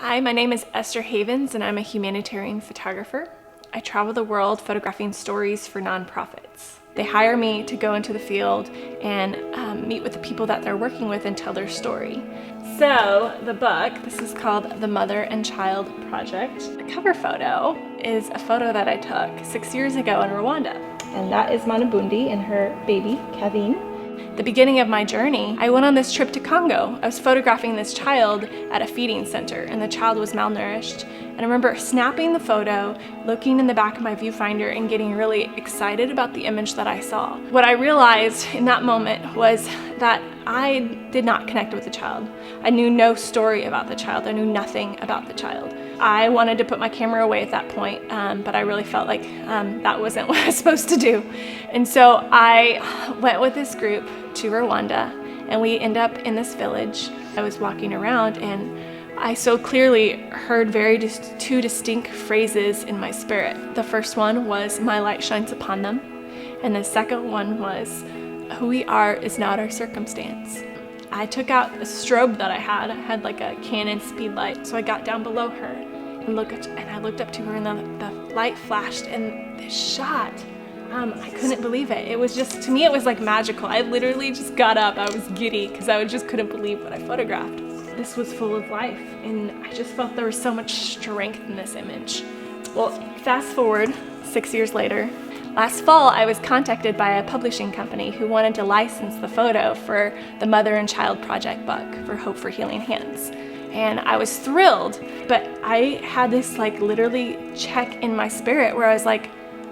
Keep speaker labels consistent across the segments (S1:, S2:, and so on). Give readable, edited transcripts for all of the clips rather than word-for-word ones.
S1: Hi, my name is Esther Havens and I'm a humanitarian photographer. I travel the world photographing stories for nonprofits. They hire me to go into the field and meet with the people that they're working with and tell their story. So the book, this is called The Mother and Child Project. The cover photo is a photo that I took 6 years ago in Rwanda. And that is Manabundi and her baby, Kevin. The beginning of my journey, I went on this trip to Congo. I was photographing this child at a feeding center and the child was malnourished. And I remember snapping the photo, looking in the back of my viewfinder and getting really excited about the image that I saw. What I realized in that moment was that I did not connect with the child. I knew no story about the child. I knew nothing about the child. I wanted to put my camera away at that point, but I really felt like that wasn't what I was supposed to do. And so I went with this group to Rwanda, and we end up in this village. I was walking around and I so clearly heard two distinct phrases in my spirit. The first one was, "My light shines upon them." And the second one was, "Who we are is not our circumstance." I took out a strobe that I had like a Canon speed light. So I got down below her and I looked up to her and the light flashed and this shot. I couldn't believe it. It was just, to me, it was like magical. I literally just got up. I was giddy because I just couldn't believe what I photographed. This was full of life and I just felt there was so much strength in this image. Well, fast forward 6 years later. Last fall, I was contacted by a publishing company who wanted to license the photo for the Mother and Child Project book for Hope for Healing Hands. And I was thrilled, but I had this like literally check in my spirit where I was like,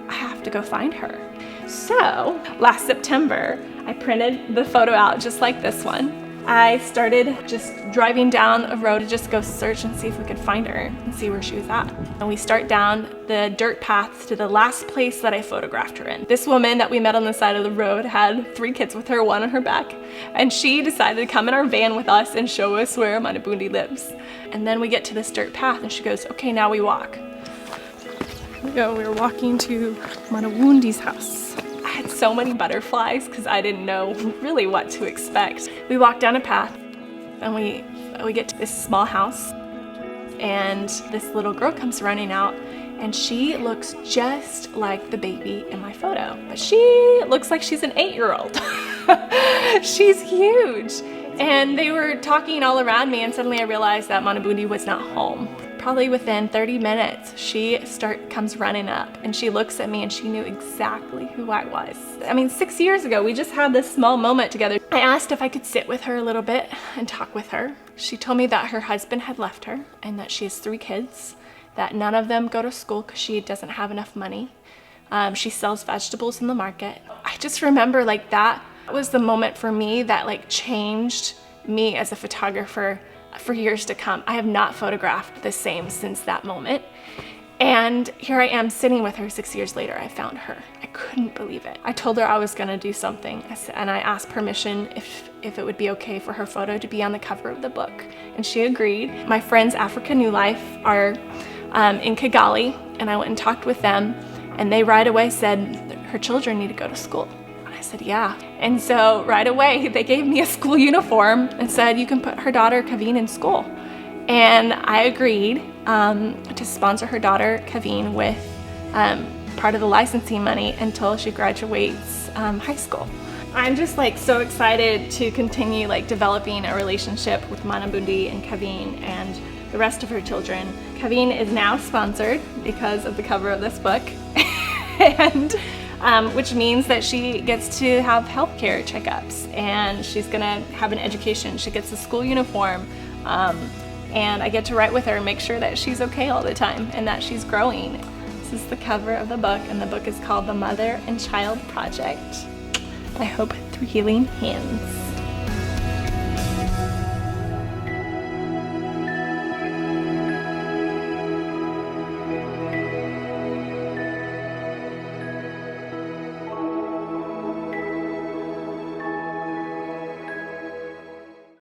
S1: I have to go find her. So last September, I printed the photo out just like this one. I started just driving down a road to just go search and see if we could find her and see where she was at. And we start down the dirt path to the last place that I photographed her in. This woman that we met on the side of the road had 3 kids with her, 1 on her back, and she decided to come in our van with us and show us where Manabundi lives. And then we get to this dirt path and she goes, "Okay, now we walk." We're walking to Manabundi's house. I had so many butterflies because I didn't know really what to expect. We walk down a path and we get to this small house and this little girl comes running out and she looks just like the baby in my photo, but she looks like she's an 8-year-old. She's huge. And they were talking all around me and suddenly I realized that Manabundi was not home. Probably within 30 minutes, she comes running up and she looks at me and she knew exactly who I was. I mean, 6 years ago, we just had this small moment together. I asked if I could sit with her a little bit and talk with her. She told me that her husband had left her and that she has 3 kids, that none of them go to school because she doesn't have enough money. She sells vegetables in the market. I just remember like that was the moment for me that like changed me as a photographer for years to come. I have not photographed the same since that moment. And here I am sitting with her 6 years later. I found her. I couldn't believe it. I told her I was gonna do something and I asked permission if it would be okay for her photo to be on the cover of the book. And she agreed. My friends Africa New Life are in Kigali and I went and talked with them and they right away said her children need to go to school. I said, yeah. And so right away, they gave me a school uniform and said, you can put her daughter, Kevin, in school. And I agreed to sponsor her daughter, Kevin, with part of the licensing money until she graduates high school. I'm just like so excited to continue like developing a relationship with Manabundi and Kevin and the rest of her children. Kevin is now sponsored because of the cover of this book. And which means that she gets to have healthcare checkups and she's gonna have an education. She gets a school uniform and I get to write with her and make sure that she's okay all the time and that she's growing. This is the cover of the book and the book is called The Mother and Child Project. I hope through healing hands.